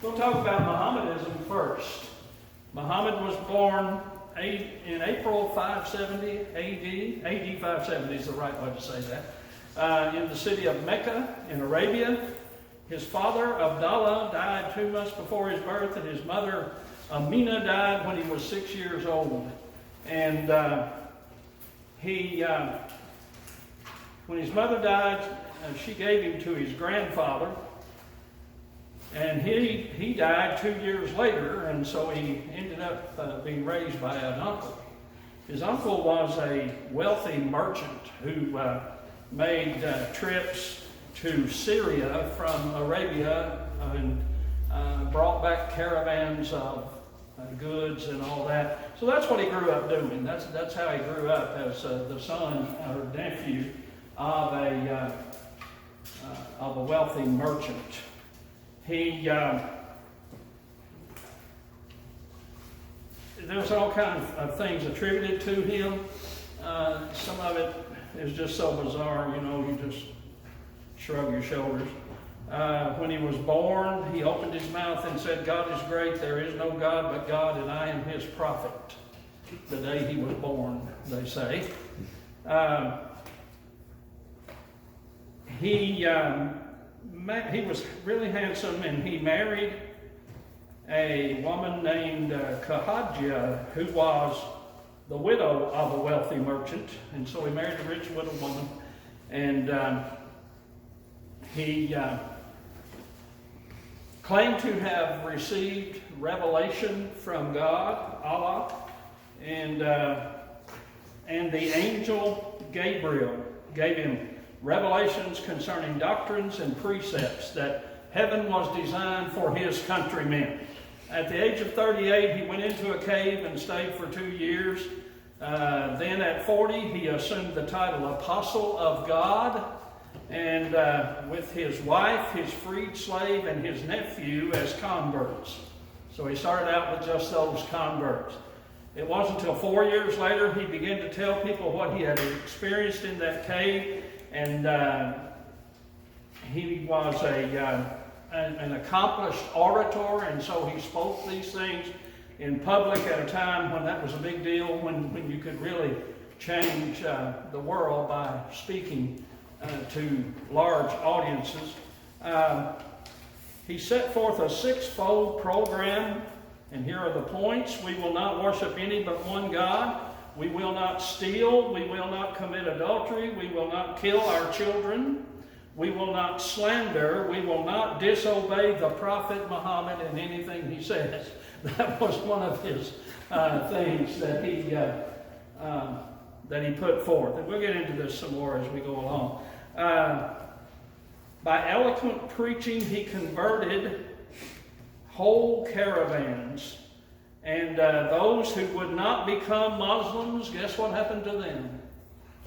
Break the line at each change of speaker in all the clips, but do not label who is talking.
We'll talk about Mohammedanism first. Muhammad was born in April 570 AD. AD 570 is the right way to say that. In the city of Mecca in Arabia. His father, Abdallah, died 2 months before his birth, and his mother, Amina, died when he was 6 years old. And when his mother died, she gave him to his grandfather. And he died 2 years later, and so he ended up being raised by an uncle. His uncle was a wealthy merchant who made trips to Syria from Arabia and brought back caravans of goods and all that. So that's what he grew up doing. That's how he grew up, as the son or nephew of a wealthy merchant. There's all kinds of things attributed to him. Some of it is just so bizarre, you just shrug your shoulders. When he was born, he opened his mouth and said, "God is great, there is no God but God, and I am his prophet." The day he was born, they say. He was really handsome, and he married a woman named Khadijah, who was the widow of a wealthy merchant. And so he married a rich widow woman, and he claimed to have received revelation from God, Allah, and the angel Gabriel gave him revelations concerning doctrines and precepts that heaven was designed for his countrymen. At the age of 38, he went into a cave and stayed for 2 years. Then at 40, he assumed the title Apostle of God, and with his wife, his freed slave, and his nephew as converts. So he started out with just those converts. It wasn't until 4 years later he began to tell people what he had experienced in that cave, and he was an accomplished orator, and so he spoke these things in public at a time when that was a big deal, when you could really change the world by speaking to large audiences. He set forth a 6-fold program, and here are the points. We will not worship any but one God. We will not steal. We will not commit adultery. We will not kill our children. We will not slander. We will not disobey the Prophet Muhammad in anything he says. That was one of his things that he put forth. And we'll get into this some more as we go along. By eloquent preaching, he converted whole caravans. And those who would not become Muslims, guess what happened to them?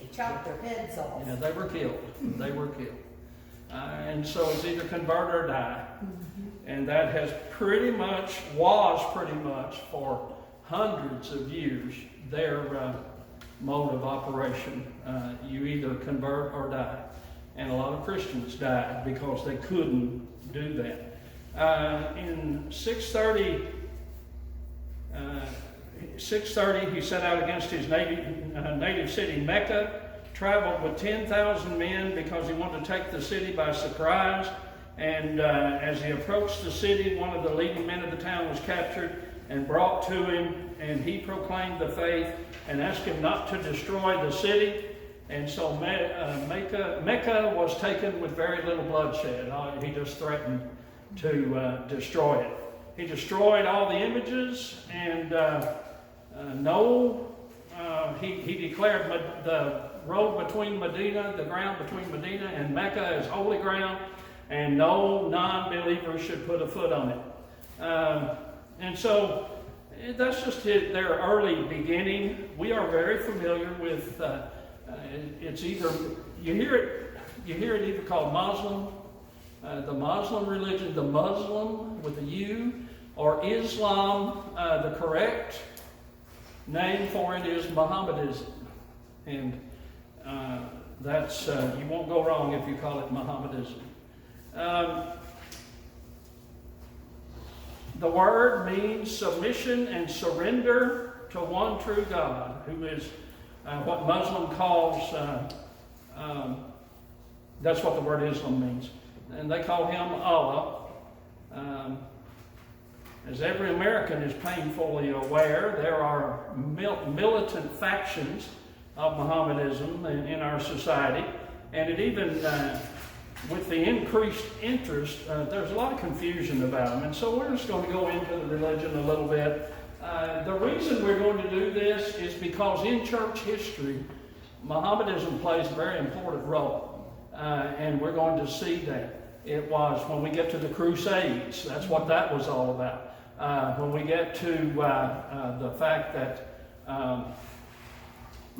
They chopped their heads off.
Yeah, they were killed. They were killed. And so it's either convert or die. Mm-hmm. And that was pretty much for hundreds of years their mode of operation. You either convert or die. And a lot of Christians died because they couldn't do that. In 630, he set out against his native city, Mecca, traveled with 10,000 men because he wanted to take the city by surprise. And as he approached the city, one of the leading men of the town was captured and brought to him, and he proclaimed the faith and asked him not to destroy the city. And so Mecca was taken with very little bloodshed. He just threatened to destroy it. He destroyed all the images, and he declared the road between Medina, the ground between Medina and Mecca, as holy ground, and no non-believer should put a foot on it. And so that's just their early beginning. We are very familiar with. It's either you hear it either called Muslim, the Muslim religion, the Muslim with a U, or Islam. The correct name for it is Mohammedanism, and that's you won't go wrong if you call it Mohammedanism. The word means submission and surrender to one true God, who is what Muslim calls, that's what the word Islam means. And they call him Allah. As every American is painfully aware, there are militant factions of Mohammedanism in our society. And it even, with the increased interest, there's a lot of confusion about them. And so we're just going to go into the religion a little bit. The reason we're going to do this is because in church history, Mohammedanism plays a very important role. And we're going to see that. It was when we get to the Crusades, that's what that was all about. When we get to the fact that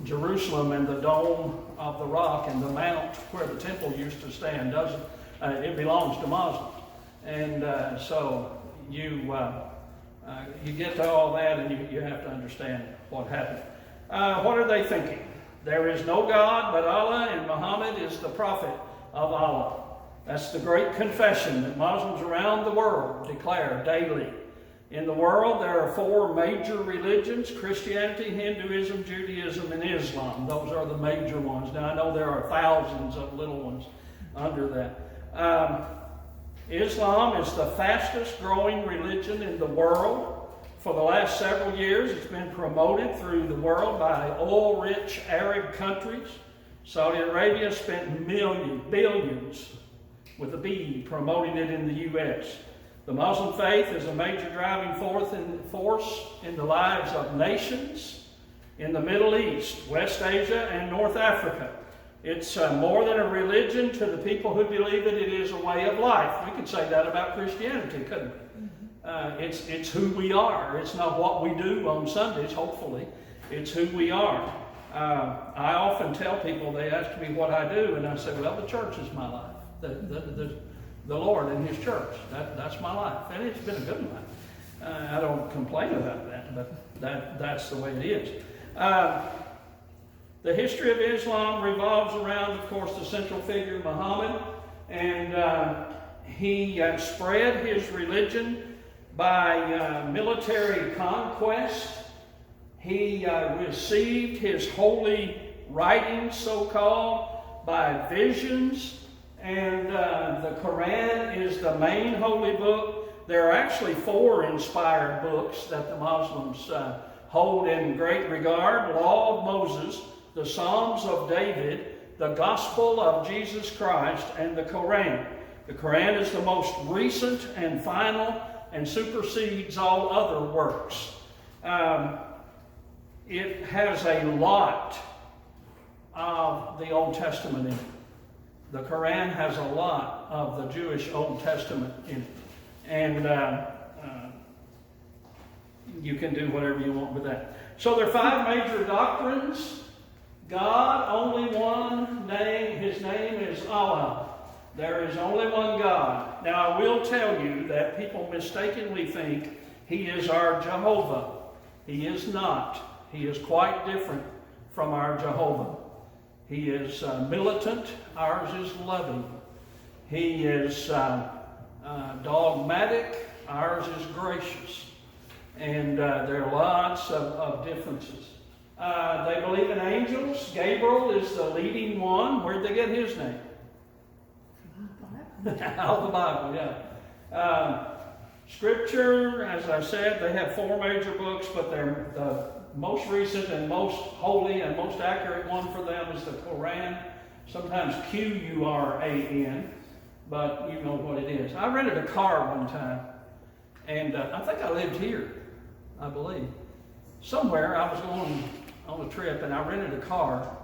Jerusalem and the Dome of the Rock and the mount where the temple used to stand it belongs to Muslims. And so you get to all that, and you have to understand what happened. What are they thinking? There is no God but Allah, and Muhammad is the prophet of Allah. That's the great confession that Muslims around the world declare daily. In the world, there are 4 major religions: Christianity, Hinduism, Judaism, and Islam. Those are the major ones. Now, I know there are thousands of little ones under that. Islam is the fastest growing religion in the world. For the last several years, it's been promoted through the world by oil-rich Arab countries. Saudi Arabia spent billions, with a B, promoting it in the U.S. The Muslim faith is a major driving force in the lives of nations in the Middle East, West Asia, and North Africa. It's more than a religion to the people who believe it. It is a way of life. We could say that about Christianity, couldn't we? It's who we are. It's not what we do on Sundays, hopefully. It's who we are. I often tell people, they ask me what I do, and I say, well, the church is my life. The Lord and His church. That's my life. And it's been a good life. I don't complain about that, but that's the way it is. The history of Islam revolves around, of course, the central figure, Muhammad. And he spread his religion by military conquest. He received his holy writings, so-called, by visions. And the Quran is the main holy book. There are actually 4 inspired books that the Muslims hold in great regard: Law of Moses, the Psalms of David, the Gospel of Jesus Christ, and the Quran. The Quran is the most recent and final and supersedes all other works. It has a lot of the Old Testament in it. The Quran has a lot of the Jewish Old Testament in it. And you can do whatever you want with that. So there are 5 major doctrines. God, only one name. His name is Allah. There is only one God. Now, I will tell you that people mistakenly think He is our Jehovah. He is not. He is quite different from our Jehovah. He is militant. Ours is loving. He is dogmatic. Ours is gracious. And there are lots of differences. They believe in angels. Gabriel is the leading one. Where'd they get his name? Out of the Bible, yeah. Scripture, as I said, they have 4 major books, but they're the most recent and most holy and most accurate one for them is the Quran. Sometimes Quran, but you know what it is. I rented a car one time, and I think I lived here, I believe. Somewhere I was going on a trip, and I rented a car,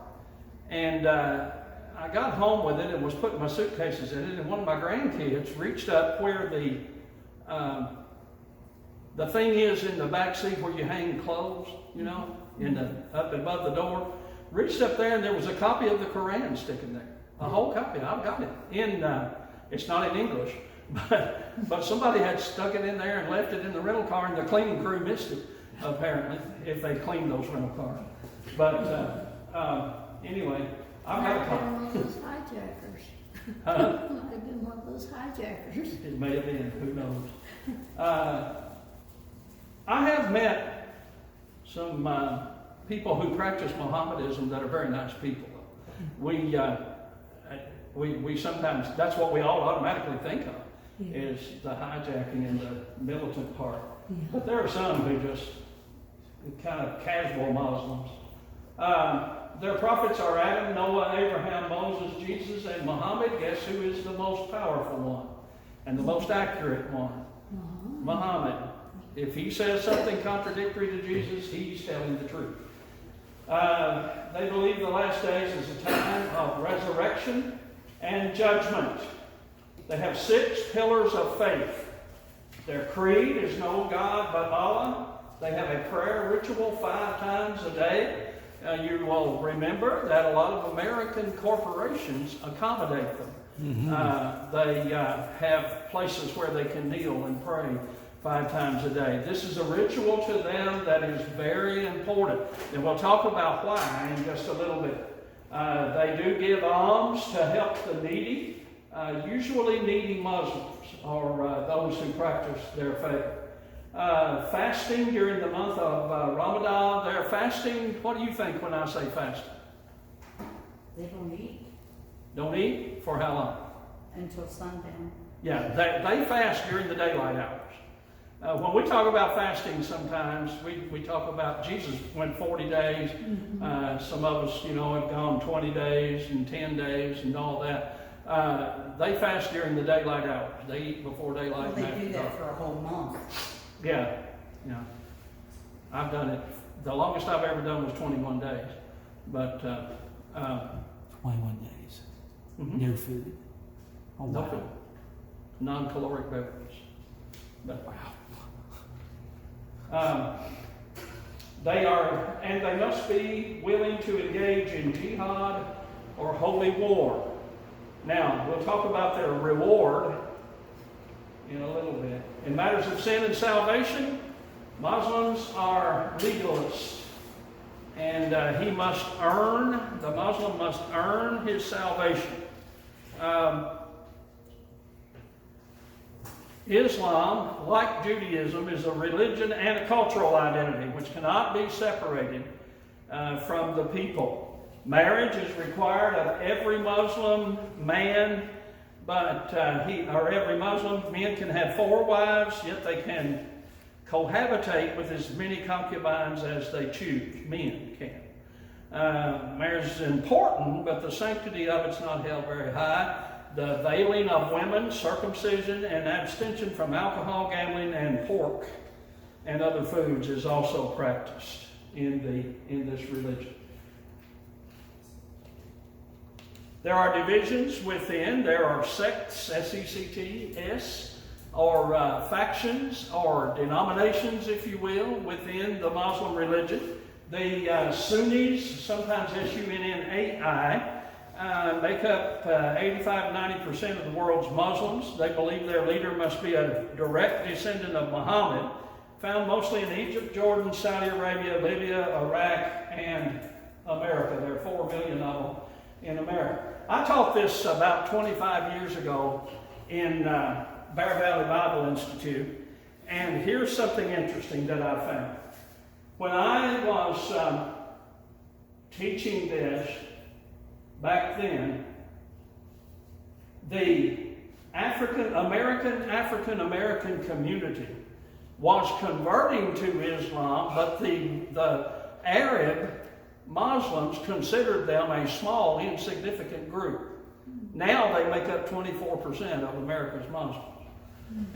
and I got home with it and was putting my suitcases in it, and one of my grandkids reached up where the thing is in the back seat where you hang clothes, you know, up above the door. Reached up there, and there was a copy of the Quran sticking there. A whole copy. I've got it. It's not in English, but somebody had stuck it in there and left it in the rental car, and the cleaning crew missed it, apparently, if they cleaned those rental cars. But anyway, I've got a car.
Those hijackers.
Huh?
Might have been one of those hijackers.
It may have been, who knows. I have met some people who practice Mohammedanism that are very nice people. We sometimes, that's what we all automatically think of, is the hijacking and the militant part.
Yeah.
But there are some who just kind of casual Muslims. Their prophets are Adam, Noah, Abraham, Moses, Jesus, and Muhammad. Guess who is the most powerful one and the most accurate one? Muhammad. If he says something contradictory to Jesus, he's telling the truth. They believe the last days is a time of resurrection and judgment. They have 6 pillars of faith. Their creed is no God but Allah. They have a prayer ritual 5 times a day. You will remember that a lot of American corporations accommodate them. They have places where they can kneel and pray 5 times a day. This is a ritual to them that is very important. And we'll talk about why in just a little bit. They do give alms to help the needy, usually needy Muslims or those who practice their faith. Fasting during the month of Ramadan. They're fasting. What do you think when I say fasting?
They don't eat
Don't eat? For how long?
until sundown.
Yeah, they fast during the daylight hours. When we talk about fasting sometimes, we talk about Jesus went 40 days. Some of us, have gone 20 days and 10 days and all that. They fast during the daylight hours. They eat before daylight.
Well, they do that for a whole month.
Yeah. I've done it. The longest I've ever done was 21 days. But
21 days. No food. Oh,
no
wow.
food. Non-caloric beverages. But, they must be willing to engage in jihad or holy war. Now, we'll talk about their reward in a little bit. In matters of sin and salvation, Muslims are legalists. And the Muslim must earn his salvation. Islam, like Judaism, is a religion and a cultural identity which cannot be separated from the people. Marriage is required of every Muslim man, but every Muslim man can have 4 wives, yet they can cohabitate with as many concubines as they choose. Men can. Marriage is important, but the sanctity of it's not held very high. The veiling of women, circumcision, and abstention from alcohol, gambling, and pork and other foods is also practiced in this religion. There are divisions within. There are sects, S-E-C-T-S, or factions or denominations, if you will, within the Muslim religion. The Sunnis, sometimes S-U-N-N-A-I, make up 85-90% of the world's Muslims. They believe their leader must be a direct descendant of Muhammad, found mostly in Egypt, Jordan, Saudi Arabia, Libya, Iraq, and America. There are 4 million of them in America. I taught this about 25 years ago in Bear Valley Bible Institute, and here's something interesting that I found. When I was teaching this back then, the African American community was converting to Islam, but the Arab Muslims considered them a small, insignificant group. Now they make up 24% of America's Muslims.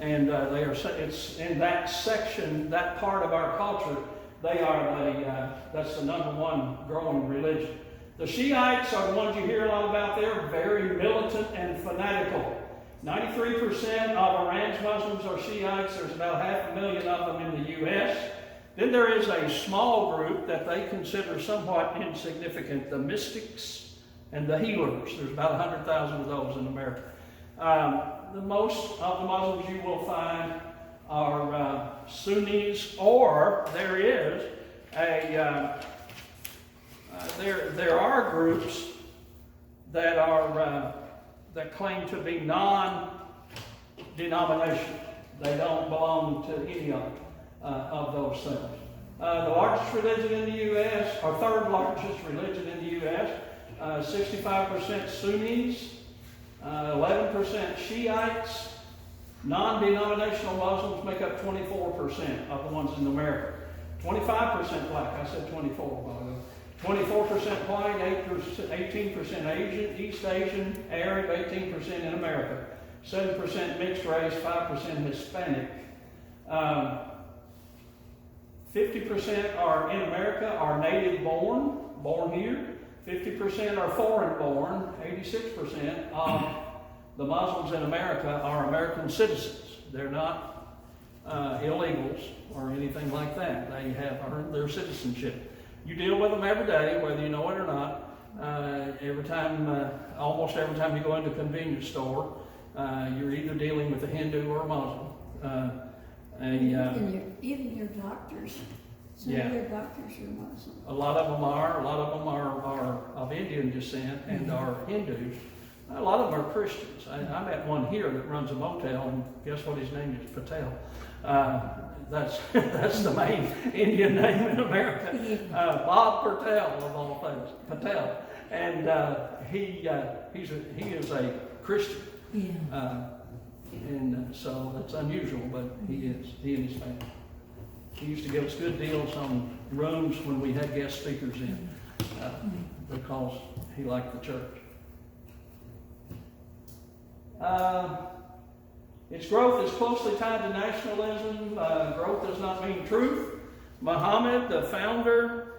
And it's in that section, that part of our culture, that's the #1 growing religion. The Shiites are the ones you hear a lot about. They're very militant and fanatical. 93% of Iran's Muslims are Shiites. There's about 500,000 of them in the U.S. Then there is a small group that they consider somewhat insignificant, the mystics and the healers. There's about 100,000 of those in America. The most of the Muslims you will find are Sunnis, or there is there are groups that are that claim to be non-denominational. They don't belong to any of those things. The largest religion in the U.S., or third largest religion in the U.S., 65% Sunnis, 11% Shiites. Non-denominational Muslims make up 24% of the ones in America. 25% black, I said 24 a while ago. 24% white, 18% Asian, East Asian, Arab, 18% in America. 7% mixed race, 5% Hispanic. 50% are in America, are native born here. 50% are foreign born. 86% of the Muslims in America are American citizens. They're not illegals or anything like that. They have earned their citizenship. You deal with them every day, whether you know it or not. Almost every time you go into a convenience store, you're either dealing with a Hindu or a Muslim.
Even your doctors. Some of your doctors are Muslim.
A lot of them are. A lot of them are of Indian descent and are Hindus. A lot of them are Christians. I met one here that runs a motel, and guess what his name is? Patel. That's the main Indian name in America. Bob Patel, of all things. Patel. And he is a Christian.
Yeah.
And so that's unusual, but he and his family. He used to give us good deals on rooms when we had guest speakers in, because he liked the church. Its growth is closely tied to nationalism. Growth does not mean truth. Muhammad, the founder,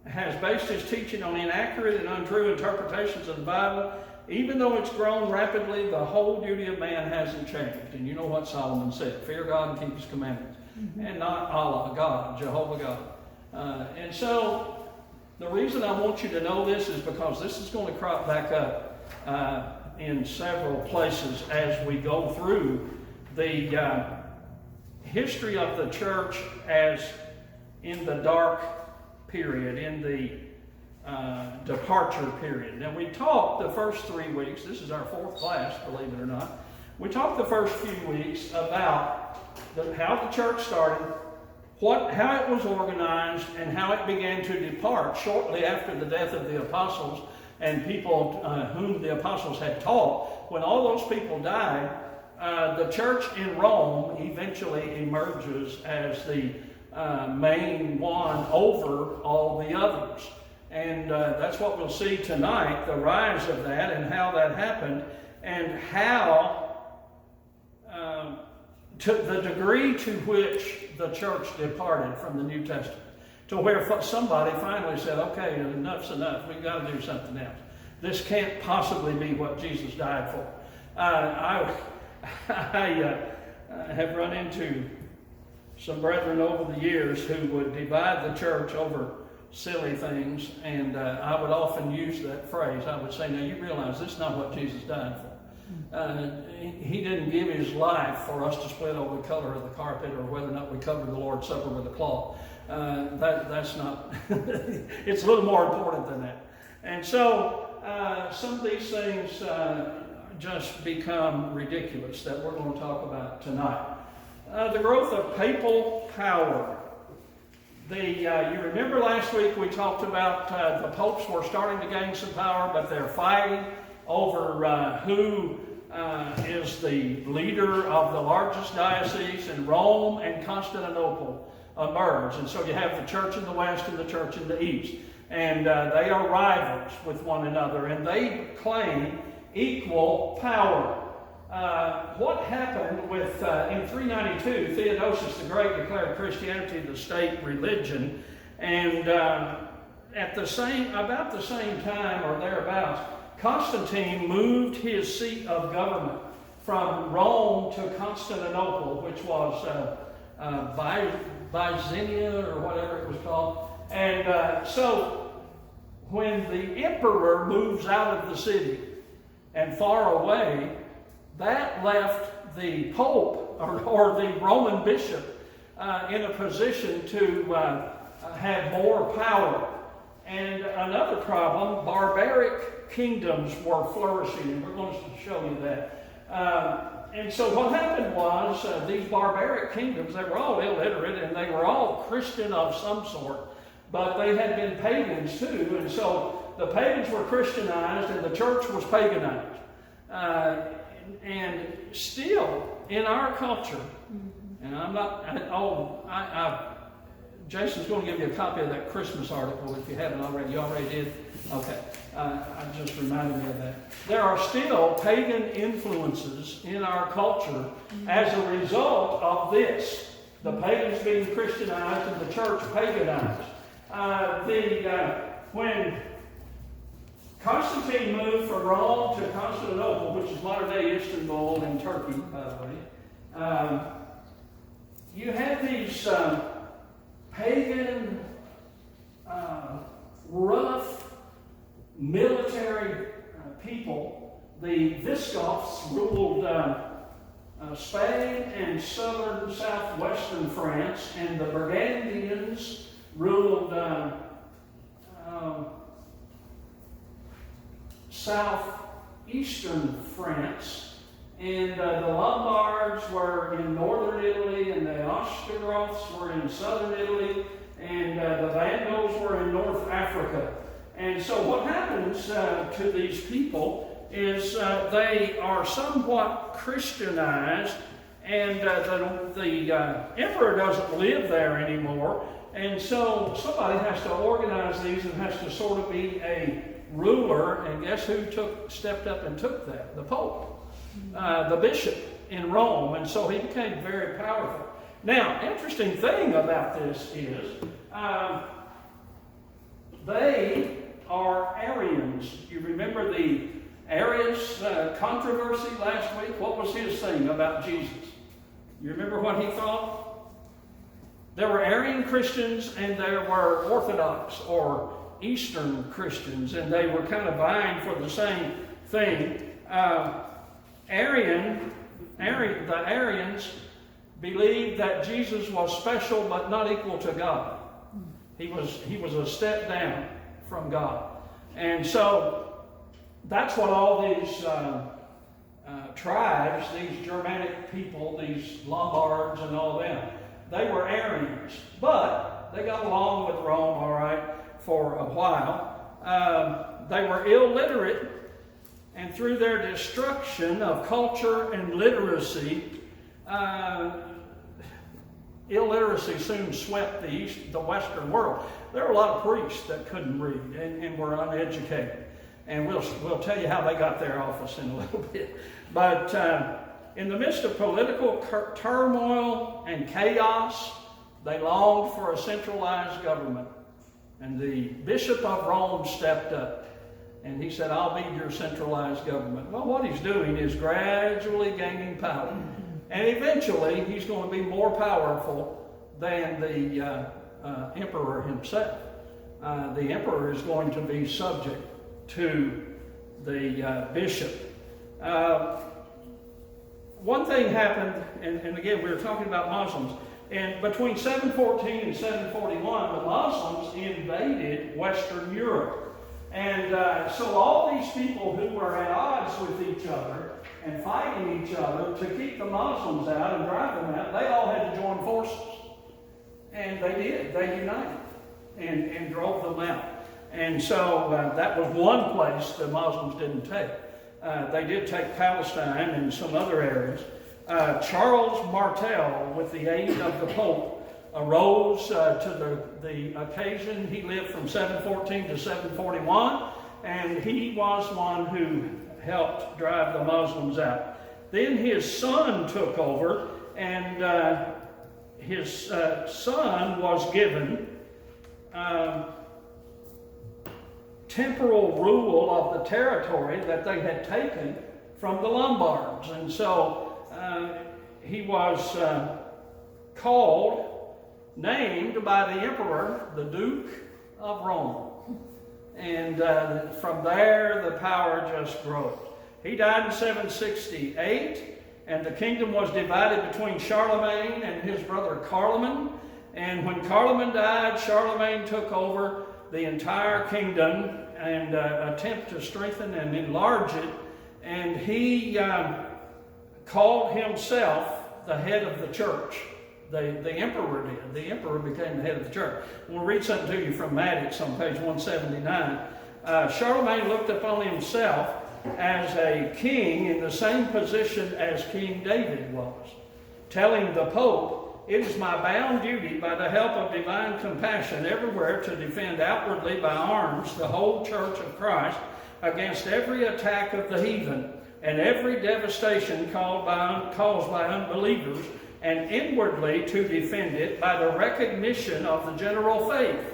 has based his teaching on inaccurate and untrue interpretations of the Bible. Even though it's grown rapidly, the whole duty of man hasn't changed. And you know what Solomon said: fear God and keep his commandments. And not Allah, God, Jehovah God. And so the reason I want you to know this is because this is going to crop back up in several places as we go through the history of the church as in the dark period, in the departure period. Now, we talked the first 3 weeks, this is our 4th class, believe it or not. We talked the first few weeks about how the church started, how it was organized, and how it began to depart shortly after the death of the apostles and people whom the apostles had taught. When all those people died, the church in Rome eventually emerges as the main one over all the others. And that's what we'll see tonight, the rise of that and how that happened, and how, to the degree to which the church departed from the New Testament, to where somebody finally said, okay, enough's enough, we've got to do something else. This can't possibly be what Jesus died for. I have run into some brethren over the years who would divide the church over silly things, and I would often use that phrase. I would say, now you realize this is not what Jesus died for. He didn't give his life for us to split over the color of the carpet or whether or not we covered the Lord's Supper with a cloth. That's not, it's a little more important than that. And so some of these things just become ridiculous that we're going to talk about tonight. The growth of papal power. You remember last week we talked about the popes were starting to gain some power, but they're fighting over who is the leader of the largest diocese, and Rome and Constantinople emerge. And so you have the church in the west and the church in the east. And they are rivals with one another, and they claim equal power. What happened with, in 392, Theodosius the Great declared Christianity the state religion, and about the same time or thereabouts, Constantine moved his seat of government from Rome to Constantinople, which was Byzantium or whatever it was called. And so when the emperor moves out of the city and far away, that left the Pope or the Roman bishop in a position to have more power. And another problem, barbaric kingdoms were flourishing, and we're going to show you that. And so what happened was these barbaric kingdoms, they were all illiterate and they were all Christian of some sort, but they had been pagans too. And so the pagans were Christianized and the church was paganized. And still in our culture, and I'm not, Jason's going to give you a copy of that Christmas article if you haven't already. You already did? Okay. I just reminded me of that. There are still pagan influences in our culture as a result of this. The pagans being Christianized and the church paganized. When Constantine moved from Rome to Constantinople, which is modern-day Istanbul in Turkey, by the way, you had these pagan, rough, military people. The Visigoths ruled Spain and southwestern France, and the Burgundians ruled southeastern France, and the Lombards were in northern Italy, and the Ostrogoths were in southern Italy, and the Vandals were in North Africa. And so what happens to these people is they are somewhat Christianized, and the emperor doesn't live there anymore, and so somebody has to organize these and has to sort of be a ruler, and guess who stepped up and took that? The Pope, the bishop in Rome, and so he became very powerful. Now, interesting thing about this is they are Arians. You remember the Arius controversy last week? What was his thing about Jesus? You remember what he thought? There were Arian Christians and there were Orthodox or Eastern Christians, and they were kind of vying for the same thing. The Arians believed that Jesus was special but not equal to God. He was a step down from God. And so that's what all these tribes, these Germanic people, these Lombards and all them, they were Arians. But they got along with Rome, all right, for a while. They were illiterate, and through their destruction of culture and literacy, illiteracy soon swept the Western world. There were a lot of priests that couldn't read and were uneducated. And we'll tell you how they got their office in a little bit. But in the midst of political turmoil and chaos, they longed for a centralized government. And the Bishop of Rome stepped up. And he said, I'll be your centralized government. Well, what he's doing is gradually gaining power. And eventually, he's going to be more powerful than the emperor himself. The emperor is going to be subject to the bishop. One thing happened, and again, we were talking about Muslims, and between 714 and 741, the Muslims invaded Western Europe. And so all these people who were at odds with each other and fighting each other to keep the Muslims out and drive them out, they all had to join forces. And they did. They united and drove them out. And so that was one place the Muslims didn't take. They did take Palestine and some other areas. Charles Martel, with the aid of the Pope, arose to the occasion. He lived from 714 to 741, and he was one who helped drive the Muslims out. Then his son took over, and his son was given temporal rule of the territory that they had taken from the Lombards. And so he was named by the emperor the Duke of Rome. And from there, the power just grew. He died in 768, and the kingdom was divided between Charlemagne and his brother Carloman. And when Carloman died, Charlemagne took over the entire kingdom and attempt to strengthen and enlarge it. And he called himself the head of the church. The emperor did. The emperor became the head of the church. We'll read something to you from Maddox on page 179. Charlemagne looked upon himself as a king in the same position as King David was, telling the Pope, "It is my bound duty by the help of divine compassion everywhere to defend outwardly by arms the whole church of Christ against every attack of the heathen and every devastation caused by unbelievers, and inwardly to defend it by the recognition of the general faith.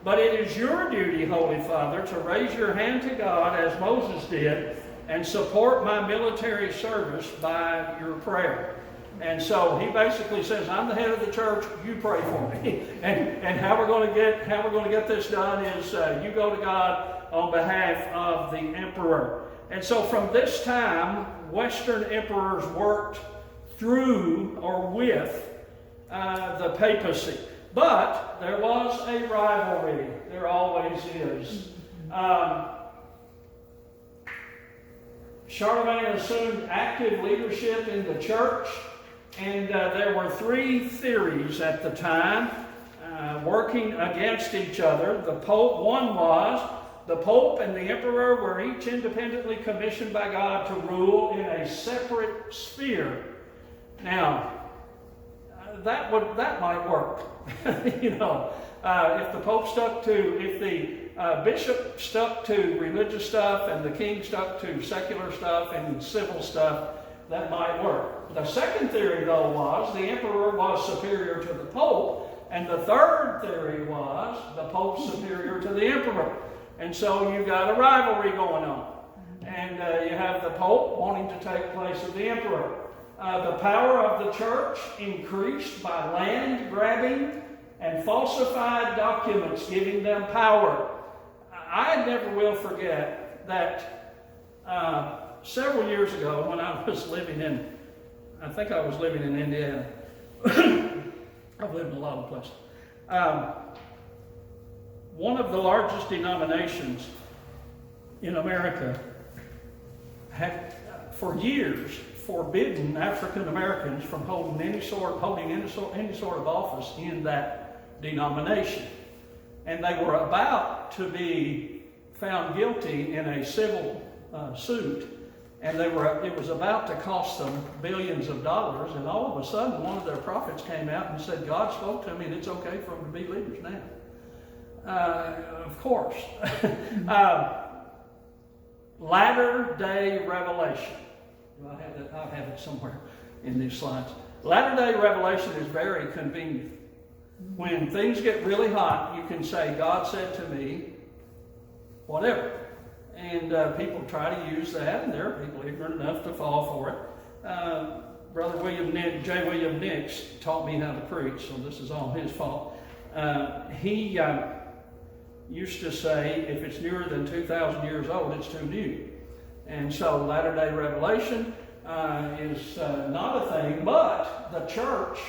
But it is your duty, Holy Father, to raise your hand to God as Moses did and support my military service by your prayer." And so he basically says, I'm the head of the church, you pray for me. and how we're going to get this done is you go to God on behalf of the emperor. And so from this time, Western emperors worked through or with the papacy. But there was a rivalry. There always is. Charlemagne assumed active leadership in the church, and there were three theories at the time working against each other. One was the Pope and the Emperor were each independently commissioned by God to rule in a separate sphere. Now, that might work. If the bishop stuck to religious stuff and the king stuck to secular stuff and civil stuff, that might work. The second theory, though, was the emperor was superior to the pope, and the third theory was the pope superior to the emperor. And so you got a rivalry going on. And you have the pope wanting to take place of the emperor. The power of the church increased by land grabbing and falsified documents giving them power. I never will forget that several years ago when I was living in Indiana. I've lived in a lot of places. One of the largest denominations in America had for years forbidden African Americans from holding any sort of office in that denomination. And they were about to be found guilty in a civil suit, and it was about to cost them billions of dollars, and all of a sudden one of their prophets came out and said, God spoke to me and it's okay for them to be leaders now. Of course. Latter-day Revelation. I have it somewhere in these slides. Latter-day Revelation is very convenient. When things get really hot, you can say, God said to me, whatever. And people try to use that, and there are people ignorant enough to fall for it. Brother J. William Nix taught me how to preach, so this is all his fault. He used to say, if it's newer than 2,000 years old, it's too new. And so Latter-day Revelation is not a thing, but the church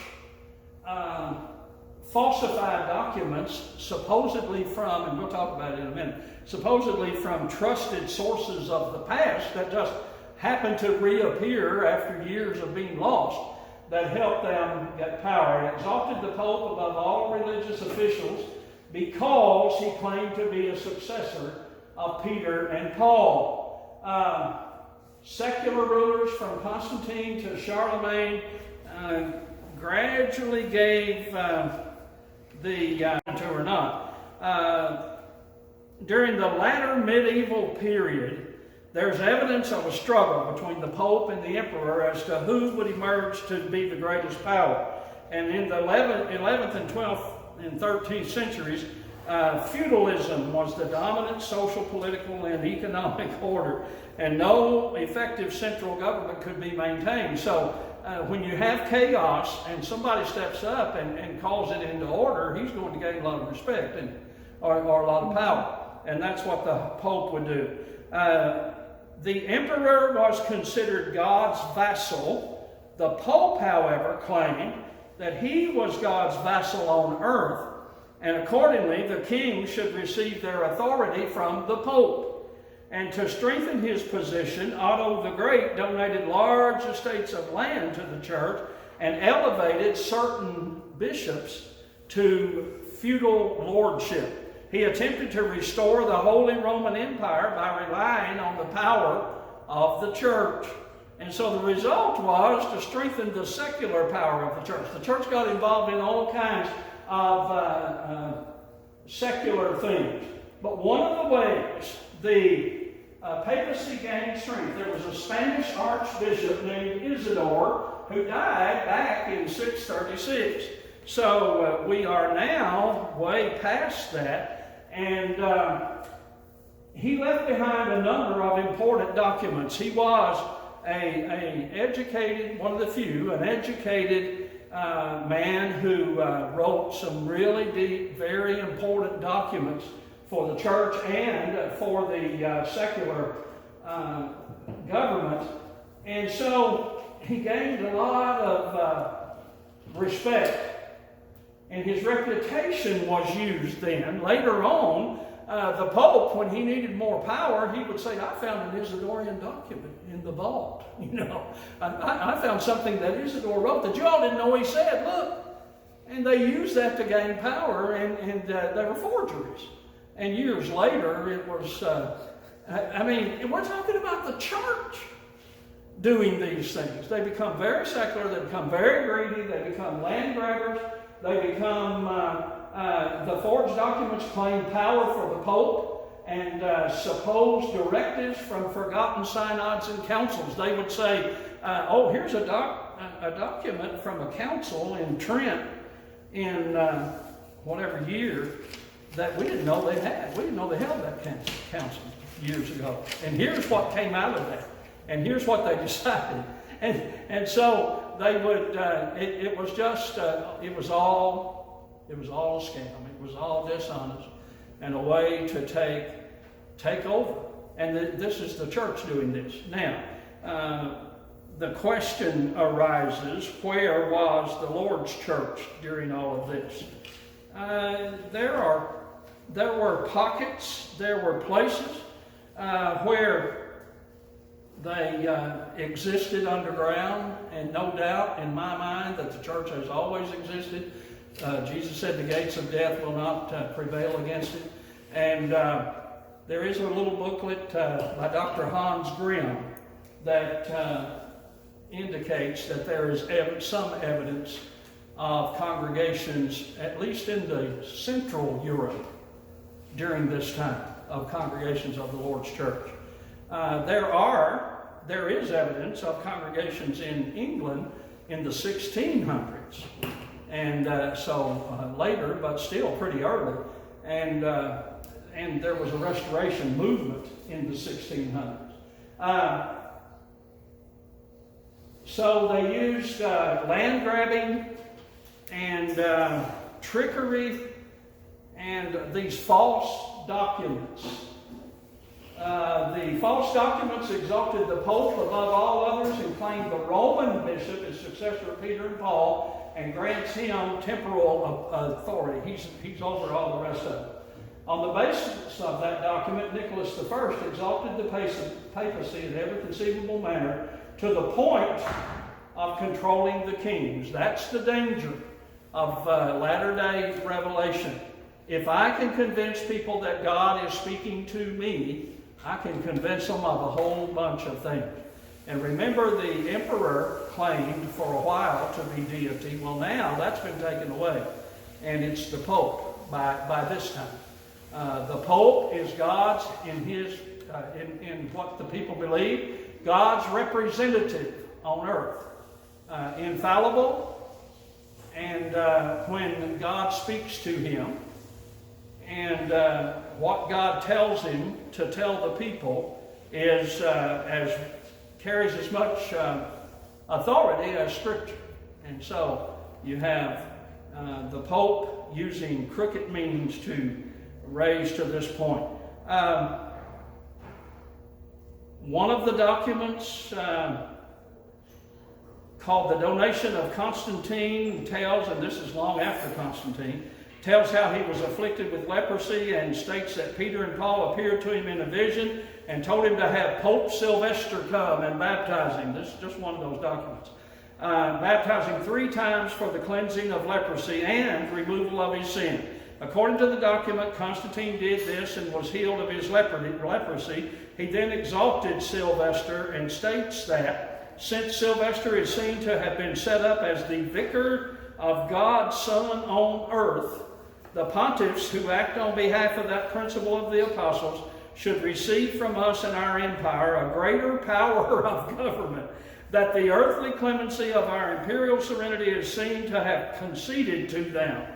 falsified documents supposedly from, and we'll talk about it in a minute, supposedly from trusted sources of the past that just happened to reappear after years of being lost, that helped them get power. It exalted the Pope above all religious officials because he claimed to be a successor of Peter and Paul. Secular rulers from Constantine to Charlemagne gradually gave or not. During the latter medieval period, there's evidence of a struggle between the Pope and the Emperor as to who would emerge to be the greatest power. And in the 11th and 12th and 13th centuries, feudalism was the dominant social, political, and economic order, and no effective central government could be maintained. So when you have chaos and somebody steps up and calls it into order, he's going to gain a lot of respect or a lot of power. And that's what the Pope would do. The Emperor was considered God's vassal. The Pope, however, claimed that he was God's vassal on earth, and accordingly the king should receive their authority from the Pope. And to strengthen his position, Otto the Great donated large estates of land to the church and elevated certain bishops to feudal lordship. He attempted to restore the Holy Roman Empire by relying on the power of the church. And so the result was to strengthen the secular power of the church. The church got involved in all kinds of secular things. But one of the ways the papacy gained strength, there was a Spanish archbishop named Isidore who died back in 636. So we are now way past that, and he left behind a number of important documents. He was an educated, one of the few, an educated man who wrote some really deep, very important documents for the church and for the secular government. And so he gained a lot of respect. And his reputation was used then. Later on, the Pope, when he needed more power, he would say, I found an Isidorian document in the vault. You know, I found something that Isidore wrote that you all didn't know he said. Look. And they used that to gain power, and they were forgeries. And years later, it was, we're talking about the church doing these things. They become very secular, they become very greedy, they become land grabbers, they become, the forged documents claim power for the Pope and supposed directives from forgotten synods and councils. They would say, here's a document from a council in Trent in whatever year that we didn't know they had. We didn't know they held that council years ago. And here's what came out of that. And here's what they decided. And so they would, it was just, it was all a scam. It was all dishonest and a way to take over. And this is the church doing this. Now, the question arises, where was the Lord's church during all of this? There were pockets, there were places where they existed underground, and no doubt in my mind that the church has always existed. Jesus said the gates of death will not prevail against it. And there is a little booklet by Dr. Hans Grimm that indicates that there is some evidence of congregations, at least in the Central Europe, during this time, of congregations of the Lord's church. There is evidence of congregations in England in the 1600s, and so later, but still pretty early, and there was a restoration movement in the 1600s. So they used land grabbing and trickery and these false documents. The false documents exalted the Pope above all others and claimed the Roman bishop as successor of Peter and Paul and grants him temporal authority. He's over all the rest of it. On the basis of that document, Nicholas I exalted the papacy in every conceivable manner to the point of controlling the kings. That's the danger of latter-day revelation. If I can convince people that God is speaking to me, I can convince them of a whole bunch of things. And remember, the emperor claimed for a while to be deity. Well, now that's been taken away, and it's the Pope by this time. The Pope is God's, in what the people believe, God's representative on earth. Infallible, and when God speaks to him, and what God tells him to tell the people is carries as much authority as Scripture. And so you have the Pope using crooked means to raise to this point. One of the documents called the Donation of Constantine tells, and this is long after Constantine, tells how he was afflicted with leprosy and states that Peter and Paul appeared to him in a vision and told him to have Pope Sylvester come and baptize him. This is just one of those documents. Baptize him 3 times for the cleansing of leprosy and removal of his sin. According to the document, Constantine did this and was healed of his leprosy. He then exalted Sylvester and states that since Sylvester is seen to have been set up as the vicar of God's Son on earth, the pontiffs who act on behalf of that principle of the apostles should receive from us and our empire a greater power of government, that the earthly clemency of our imperial serenity is seen to have conceded to them.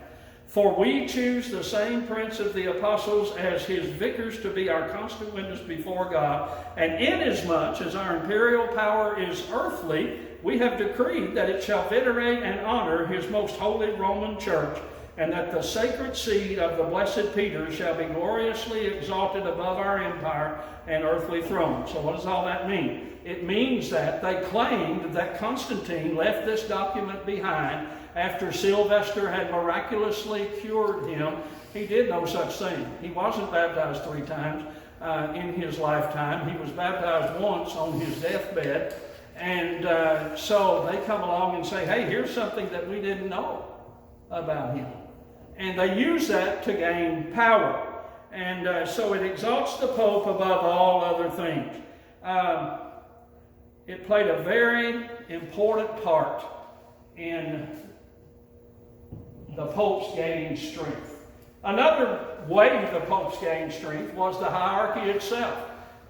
For we choose the same prince of the apostles as his vicars to be our constant witness before God, and inasmuch as our imperial power is earthly, we have decreed that it shall venerate and honor his most holy Roman church, and that the sacred seed of the blessed Peter shall be gloriously exalted above our empire and earthly throne. So what does all that mean? It means that they claimed that Constantine left this document behind after Sylvester had miraculously cured him. He did no such thing. He wasn't baptized 3 times in his lifetime. He was baptized once on his deathbed. And so they come along and say, hey, here's something that we didn't know about him. And they use that to gain power. And so it exalts the Pope above all other things. It played a very important part in the Pope's gaining strength. Another way the Pope's gained strength was the hierarchy itself.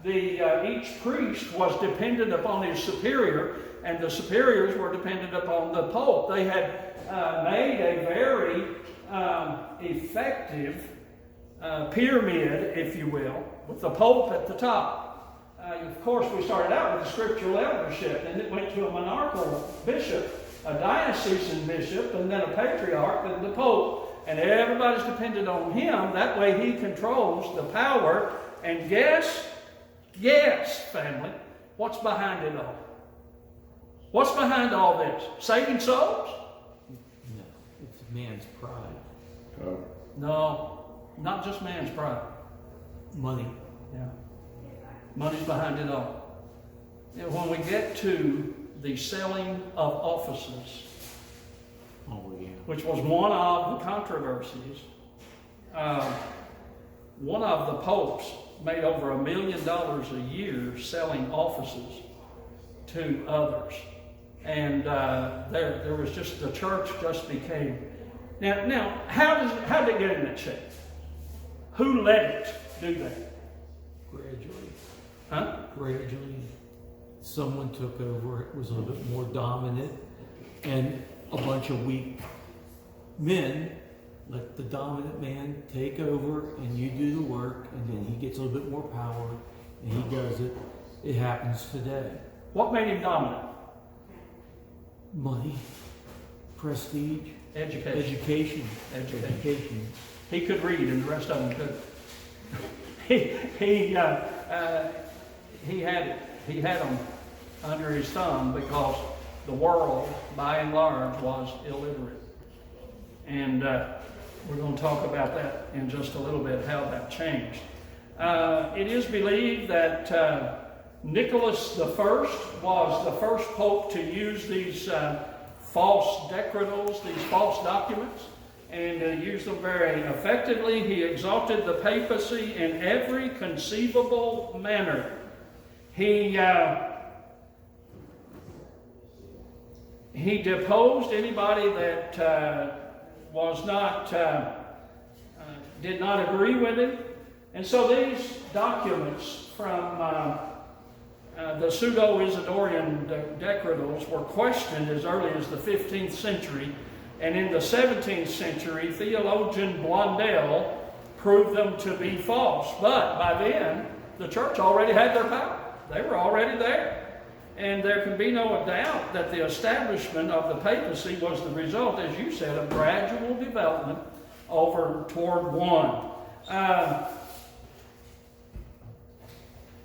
Each priest was dependent upon his superior, and the superiors were dependent upon the Pope. They had made a very effective pyramid, if you will, with the Pope at the top. Of course, we started out with the scriptural eldership, and it went to a monarchical bishop, a diocesan bishop, and then a patriarch, and the Pope. And everybody's dependent on him. That way he controls the power. And guess, family, what's behind it all? What's behind all this? Saving souls?
No, it's man's pride.
No, not just man's pride.
Money.
Yeah. Money's behind it all. And when we get to the selling of offices, which was one of the controversies, one of the popes made over $1 million a year selling offices to others. And there was just, the church just became... Now, how did it get in that shape? Who let it do that?
Gradually.
Huh?
Gradually, someone took over. It was a little bit more dominant, and a bunch of weak men let the dominant man take over, and you do the work, and then he gets a little bit more power, and he does it. It happens today.
What made him dominant?
Money, prestige,
Education.
Education.
He could read, and the rest of them couldn't. He had them under his thumb because the world, by and large, was illiterate. And we're going to talk about that in just a little bit, how that changed. It is believed that Nicholas I was the first pope to use these false decretals, these false documents, and used them very effectively. He exalted the papacy in every conceivable manner. He deposed anybody that was not did not agree with him, and so these documents from the pseudo-Isidorian decretals were questioned as early as the 15th century, and in the 17th century, theologian Blondel proved them to be false. But by then, the church already had their power. They were already there. And there can be no doubt that the establishment of the papacy was the result, as you said, of gradual development over toward one.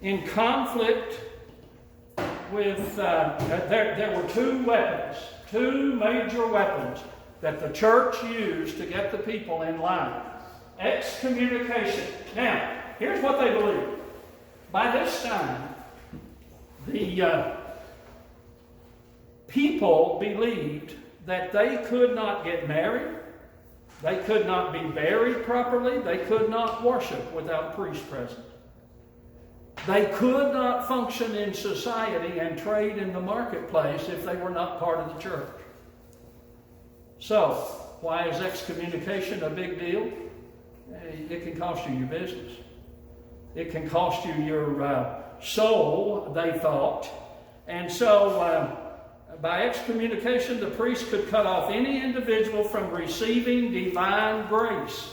In conflict with, there were two major weapons that the church used to get the people in line. Excommunication. Now, here's what they believed. By this time, the people believed that they could not get married, they could not be buried properly, they could not worship without a priest present. They could not function in society and trade in the marketplace if they were not part of the church. So, why is excommunication a big deal? It can cost you your business. It can cost you your soul, they thought. And so, by excommunication, the priest could cut off any individual from receiving divine grace.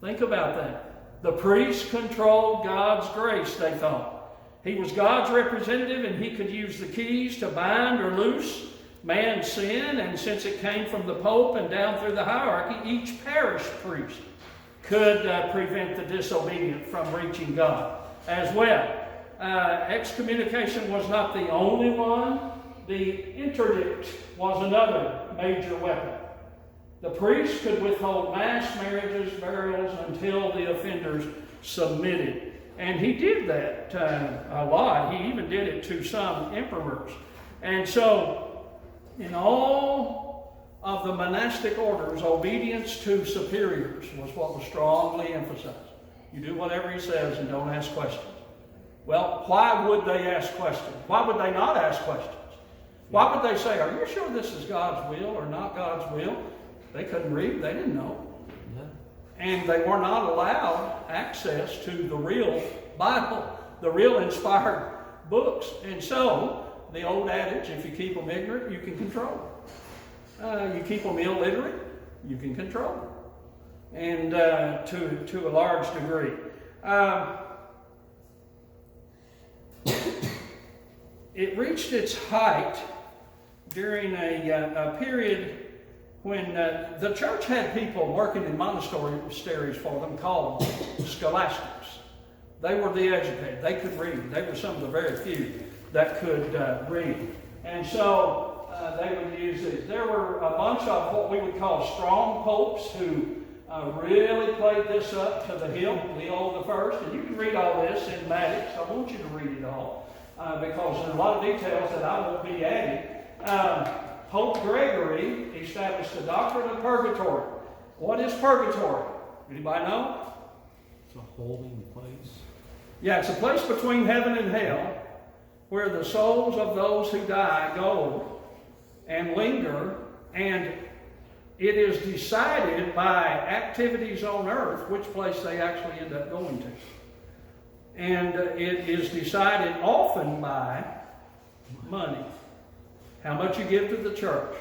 Think about that. The priest controlled God's grace, they thought. He was God's representative, and he could use the keys to bind or loose man's sin. And since it came from the Pope and down through the hierarchy, each parish priest could prevent the disobedient from reaching God as well. Excommunication was not the only one. The interdict was another major weapon. The priest could withhold mass, marriages, burials until the offenders submitted. And he did that a lot. He even did it to some emperors. And so, in all of the monastic orders, obedience to superiors was what was strongly emphasized. You do whatever he says and don't ask questions. Well, why would they ask questions? Why would they not ask questions? Why would they say, are you sure this is God's will or not God's will? They couldn't read. They didn't know.
Yeah.
And they were not allowed access to the real Bible, the real inspired books. And so, the old adage, if you keep them ignorant, you can control them. You keep them illiterate, you can control them. And to a large degree. It reached its height during a period when the church had people working in monasteries for them called scholastics. They were the educated. They could read. They were some of the very few that could read. And so they would use these. There were a bunch of what we would call strong popes who really played this up to the hilt, Leo the First. And you can read all this in Mattix. I want you to read it all. Because there are a lot of details that I won't be adding. Pope Gregory established the doctrine of purgatory. What is purgatory? Anybody know?
It's a holding place.
Yeah, it's a place between heaven and hell where the souls of those who die go and linger, and it is decided by activities on earth which place they actually end up going to. And it is decided often by money. How much you give to the church.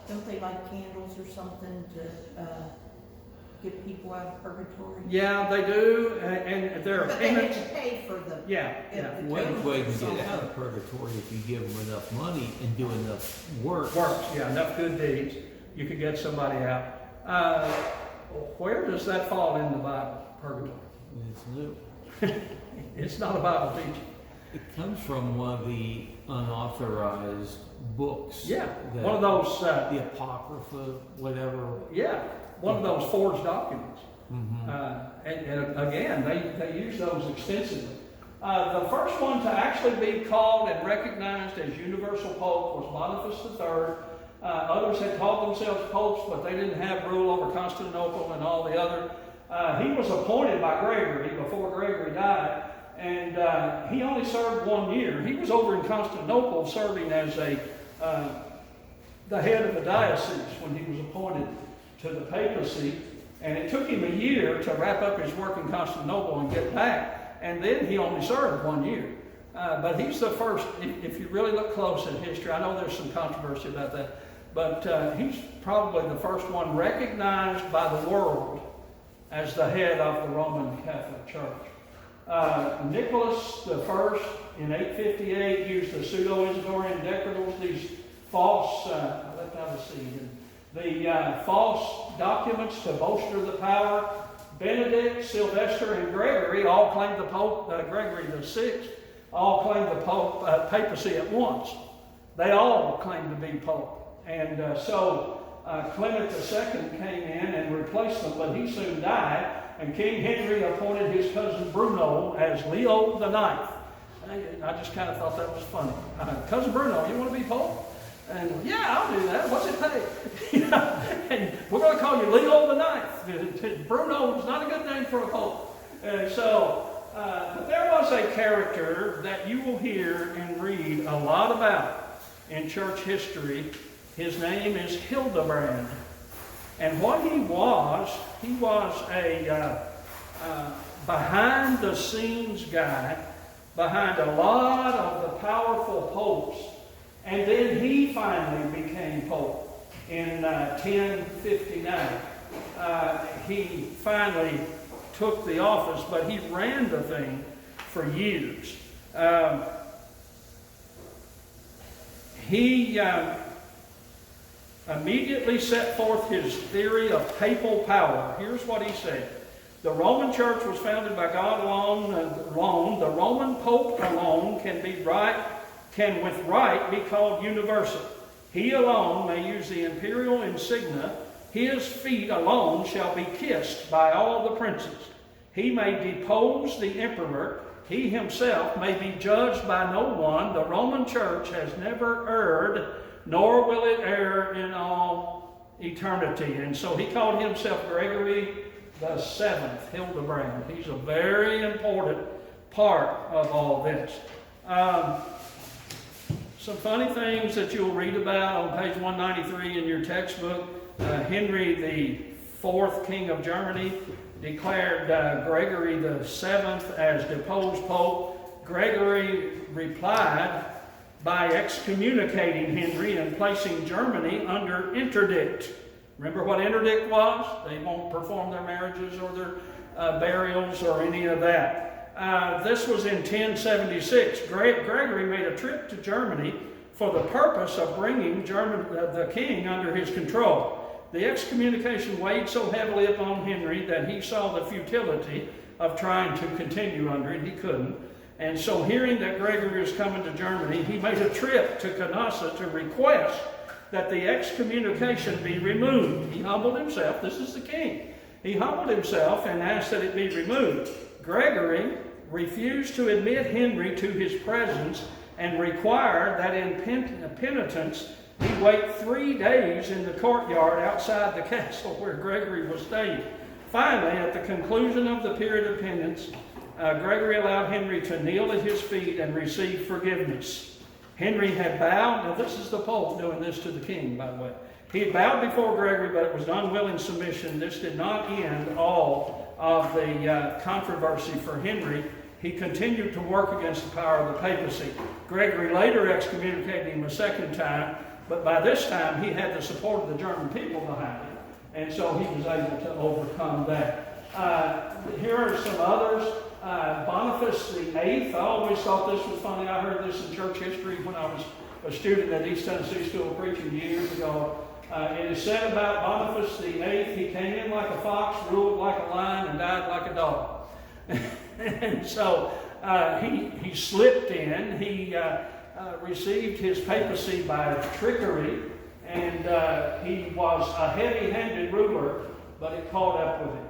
Don't they like candles or something to get people out of purgatory?
Yeah, they do. And there are
But they have
payments.
to pay for the...
Yeah.
One way to get out of purgatory, if you give them enough money and do enough work.
Works, yeah, enough good deeds, you could get somebody out. Where does that fall in the Bible, purgatory?
It's new.
It's not a Bible teaching.
It comes from one of the unauthorized books.
Yeah, one of those.
The Apocrypha, whatever.
Yeah, one of those forged documents.
Mm-hmm.
And again, they use those extensively. The first one to actually be called and recognized as universal pope was Boniface III. Others had called themselves popes, but they didn't have rule over Constantinople and all the other. He was appointed by Gregory before Gregory died, and he only served 1 year. He was over in Constantinople serving as the head of the diocese when he was appointed to the papacy, and it took him a year to wrap up his work in Constantinople and get back, and then he only served 1 year. But he's the first, if you really look close at history, I know there's some controversy about that, but he's probably the first one recognized by the world as the head of the Roman Catholic Church. Nicholas I in 858 used the pseudo-Isidorian decretals, these false, false documents to bolster the power. Benedict, Sylvester, and Gregory all claimed the Pope, Gregory VI, all claimed the papacy at once. They all claimed to be Pope. And so Clement II came in and replaced them, but he soon died, and King Henry appointed his cousin Bruno as Leo IX. I just kind of thought that was funny. Cousin Bruno, you want to be Pope? And yeah, I'll do that. What's it pay? You know, and we're going to call you Leo IX. Bruno is not a good name for a Pope. And so, but there was a character that you will hear and read a lot about in church history. His name is Hildebrand. And what he was a behind-the-scenes guy behind a lot of the powerful popes. And then he finally became pope in 1059. He finally took the office, but he ran the thing for years. He immediately set forth his theory of papal power. Here's what he said. The Roman Church was founded by God alone. The Roman Pope alone can with right be called universal. He alone may use the imperial insignia. His feet alone shall be kissed by all the princes. He may depose the emperor. He himself may be judged by no one. The Roman Church has never erred, nor will it err in all eternity. And so he called himself Gregory the Seventh, Hildebrand. He's a very important part of all this. Some funny things that you'll read about on page 193 in your textbook. Henry the Fourth, King of Germany, declared Gregory the Seventh as deposed pope. Gregory replied by excommunicating Henry and placing Germany under interdict. Remember what interdict was? They won't perform their marriages or their burials or any of that. This was in 1076. Gregory made a trip to Germany for the purpose of bringing the king under his control. The excommunication weighed so heavily upon Henry that he saw the futility of trying to continue under it. He couldn't. And so, hearing that Gregory was coming to Germany, he made a trip to Canossa to request that the excommunication be removed. He humbled himself. This is the king. He humbled himself and asked that it be removed. Gregory refused to admit Henry to his presence and required that in penitence he wait 3 days in the courtyard outside the castle where Gregory was staying. Finally, at the conclusion of the period of penance, Gregory allowed Henry to kneel at his feet and receive forgiveness. Henry had bowed. Now this is the Pope doing this to the king, by the way. He had bowed before Gregory, but it was unwilling submission. This did not end all of the controversy for Henry. He continued to work against the power of the papacy. Gregory later excommunicated him a second time, but by this time he had the support of the German people behind him, and so he was able to overcome that. Here are some others. Boniface VIII. I always thought this was funny. I heard this in church history when I was a student at East Tennessee School of Preaching years ago. It is said about Boniface VIII, he came in like a fox, ruled like a lion, and died like a dog. And so he slipped in. He received his papacy by trickery, and he was a heavy-handed ruler, but it caught up with him.